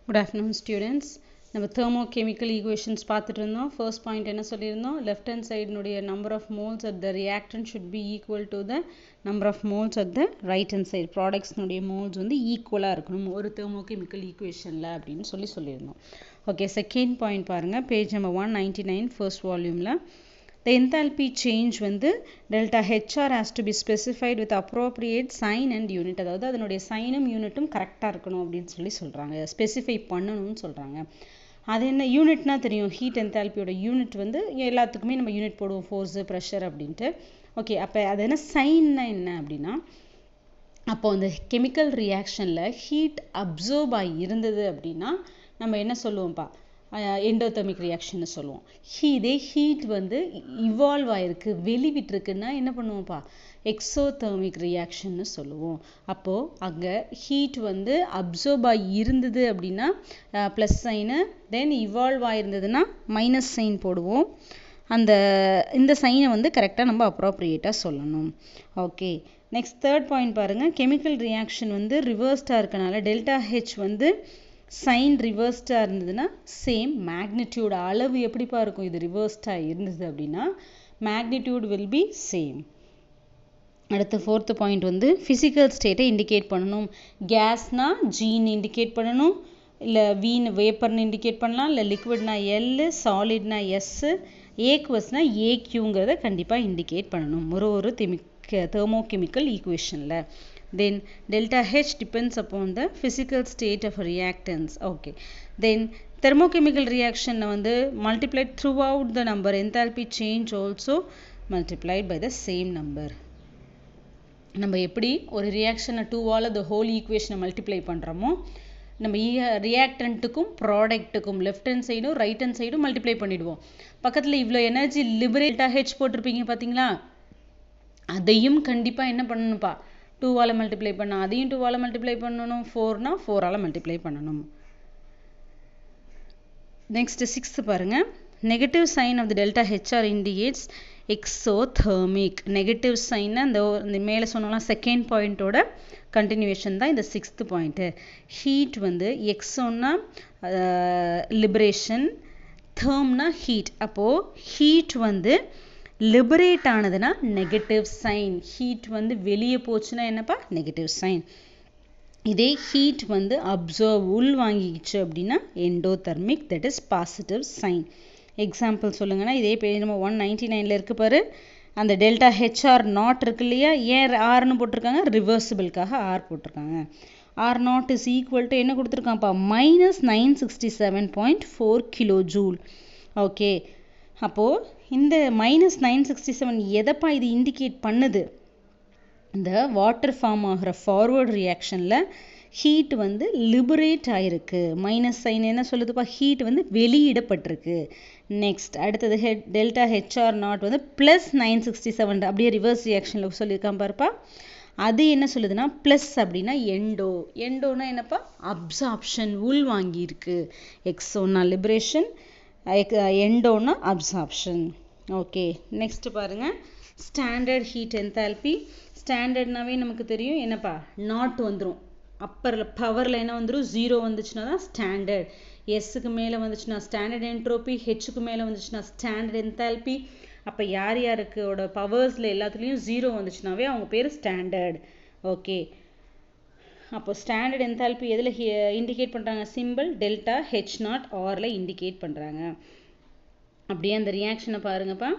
Good afternoon students. நம்ம thermochemical equations பார்த்துட்டு இருந்தோம். First point என்ன சொல்லியிருந்தோம்? Left hand side நுடைய number of moles at the reactant should be equal to the number of moles at the right hand side. Products நுடைய moles வந்து equal இருக்கணும் ஒரு thermochemical equationல அப்படின்னு சொல்லியிருந்தோம். Okay, second point பாருங்க. Page number 199 first volumeல the enthalpy change வந்து delta HR has to be specified with appropriate sign and unit. அதாவது அதனுடைய சைனும் யூனிட்டும் கரெக்டாக இருக்கணும் அப்படின்னு சொல்கிறாங்க, ஸ்பெசிஃபை பண்ணணும்னு சொல்கிறாங்க. அது என்ன யூனிட்னா தெரியும், ஹீட் என்தால்பியோட யூனிட் வந்து எல்லாத்துக்குமே நம்ம யூனிட் போடுவோம், ஃபோர்ஸு ப்ரெஷர் அப்படின்ட்டு. ஓகே, அப்போ அது என்ன சைன்னா என்ன அப்படின்னா, அப்போ அந்த கெமிக்கல் ரியாக்ஷனில் ஹீட் அப்சர்வ் ஆகி இருந்தது அப்படின்னா நம்ம என்ன சொல்லுவோம்ப்பா, எண்டோதெர்மிக் ரியாக்ஷன் சொல்லுவோம். இதே ஹீட் வந்து இவால்வ் ஆயிருக்கு, வெளிவிட்டுருக்குன்னா என்ன பண்ணுவோம்ப்பா, எக்ஸோதெர்மிக் ரியாக்ஷன் சொல்லுவோம். அப்போது அங்கே ஹீட் வந்து அப்சர்வ் ஆகி இருந்தது அப்படின்னா ப்ளஸ் சைனு, தென் இவால்வ் ஆயிருந்ததுன்னா மைனஸ் சைன் போடுவோம். இந்த சைனை வந்து கரெக்டாக நம்ம அப்ரோப்ரியேட்டாக சொல்லணும். ஓகே, நெக்ஸ்ட் தேர்ட் பாயிண்ட் பாருங்கள். கெமிக்கல் ரியாக்ஷன் வந்து ரிவர்ஸ்டாக இருக்கனால டெல்டா ஹெச் வந்து சைன் ரிவர்ஸ்டாக இருந்ததுன்னா சேம் மேக்னிடியூட் அளவு எப்படிப்பா இருக்கும், இது ரிவர்ஸ்டாக இருந்தது அப்படின்னா மேக்னிடியூட் வில் பி சேம். அடுத்த ஃபோர்த்து பாயிண்ட் வந்து ஃபிசிக்கல் ஸ்டேட்டை இண்டிகேட் பண்ணணும். கேஸ்னா ஜின்னு இண்டிகேட் பண்ணணும், இல்லை வீன்னு வேப்பர்னு இண்டிகேட் பண்ணலாம், இல்லை லிக்விட்னா எல், சாலிட்னா எஸ், ஏக்வஸ்னா ஏக்யூங்கிறத கண்டிப்பாக இண்டிகேட் பண்ணணும் ஒரு thermochemical equationல. Then delta H depends upon the physical state of reactants. Okay, then thermochemical reaction வந்து multiplied throughout the number, enthalpy change also multiplied by the same number. நம்ம எப்படி ஒரு ரியாக்ஷனை 2ஆல் the whole equation மல்டிப்ளை பண்ணுறோமோ, நம்ம ரியாக்டண்ட்டுக்கும் ப்ராடக்ட்டுக்கும் left hand சைடும் right hand சைடும் multiply பண்ணிவிடுவோம். பக்கத்தில் இவ்வளோ எனர்ஜி லிபரேட்டா ஹெச் போட்டிருப்பீங்க பார்த்தீங்களா, அதையும் கண்டிப்பாக என்ன பண்ணணும்ப்பா, 2ஆல் மல்டிப்ளை பண்ண, அதையும் 2ஆல் மல்டிப்ளை பண்ணணும், 4னா 4ஆல் மல்டிப்ளை பண்ணணும். நெக்ஸ்ட் சிக்ஸ்த்து பாருங்க. Negative sign of the delta HR indicates exothermic. Negative sign அந்த மேலே சொன்னோம்னா செகண்ட் பாயிண்டோட கண்டினியூவேஷன் தான் இந்த சிக்ஸ்த்து பாயிண்ட்டு. ஹீட் வந்து எக்ஸோன்னா லிபரேஷன், தெர்ம்னா ஹீட். அப்போது ஹீட் வந்து லிபரேட் ஆனதுன்னா நெகட்டிவ் சைன், ஹீட் வந்து வெளியே போச்சுன்னா என்னப்பா, நெகட்டிவ் சைன். இதே ஹீட் வந்து அப்சர்வ் உள் வாங்கிச்சு அப்படின்னா endothermic, that is positive sign. Example சொல்லுங்கன்னா இதே பேஜ் நம்ம 199 இருக்கு பாரு, அந்த டெல்டா ஹெச்ஆர் நாட் இருக்கு இல்லையா, ஏன் ஆர்னு போட்டிருக்காங்க, ரிவர்சிபிளுக்காக ஆர் போட்டிருக்காங்க. R naught is equal to என்ன கொடுத்துருக்காங்கப்பா, -967.4 கிலோ ஜூல். ஓகே, அப்போது இந்த -967 எதைப்பா இது இண்டிகேட் பண்ணுது, இந்த வாட்டர் ஃபார்ம் ஆகிற ஃபார்வர்ட் ரியாக்ஷனில் ஹீட் வந்து லிபரேட் ஆகிருக்கு. மைனஸ் சைன் என்ன சொல்லுதுப்பா, ஹீட் வந்து வெளியிடப்பட்டிருக்கு. நெக்ஸ்ட் அடுத்தது டெல்டா ஹெச்ஆர் நாட் வந்து +967, அப்படியே ரிவர்ஸ் ரியாக்ஷனில் சொல்லியிருக்கான் பாருப்பா. அது என்ன சொல்லுதுன்னா ப்ளஸ் அப்படின்னா எண்டோனா என்னப்பா, அப்சார்ப்ஷன், உள் வாங்கியிருக்கு. எக்ஸோனா லிபரேஷன், எண்டோனா அப்சார்ப்ஷன். ஓகே, நெக்ஸ்ட் பாருங்க. Standard heat enthalpy. ஸ்டாண்டர்ட்னாவே நமக்கு தெரியும் என்னப்பா, நாட் வந்துடும், அப்பரில் பவரில் என்ன வந்துடும், 0 வந்துச்சுன்னா தான் ஸ்டாண்டர்ட். எஸ்ஸுக்கு மேலே வந்துச்சுன்னா ஸ்டாண்டர்ட் என்ட்ரோபி, ஹெச்சுக்கு மேலே வந்துச்சுன்னா ஸ்டாண்டர்ட் என்தால்பி. அப்போ யார் யாருக்கோட பவர்ஸில் எல்லாத்துலேயும் 0 வந்துச்சுனாவே அவங்க பேர் ஸ்டாண்டர்ட். ஓகே, அப்போ ஸ்டாண்டர்ட் என்தால்பி எதில் இண்டிகேட் பண்ணுறாங்க, சிம்பிள் டெல்டா ஹெச் நாட் ஆரில் இண்டிகேட் பண்ணுறாங்க. அப்படியே அந்த ரியாக்ஷனை பாருங்கப்பா.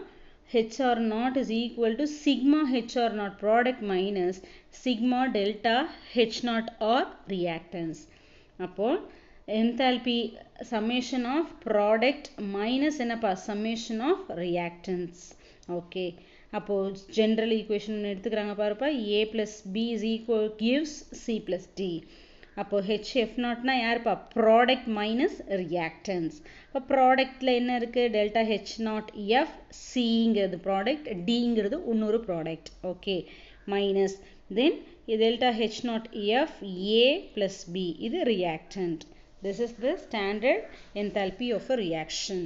HR naught is equal to sigma HR naught product minus sigma delta H naught or reactants. அப்போ enthalpy summation of product minus என்னப்பா, summation of reactants. ஓகே, அப்போ general equation எடுத்துக்கிறாங்க பாருப்பா, A plus B is equal gives C plus D. அப்போ HF நாட்னா யாருப்பா, product minus reactance. இப்போ ப்ராடக்டில் என்ன இருக்குது, டெல்டா ஹெச் நாட் எஃப், சிங்கிறது ப்ராடக்ட், டிங்கிறது இன்னொரு product. Okay, minus then delta H naught F A plus B, இது reactant. This is the standard enthalpy of a reaction.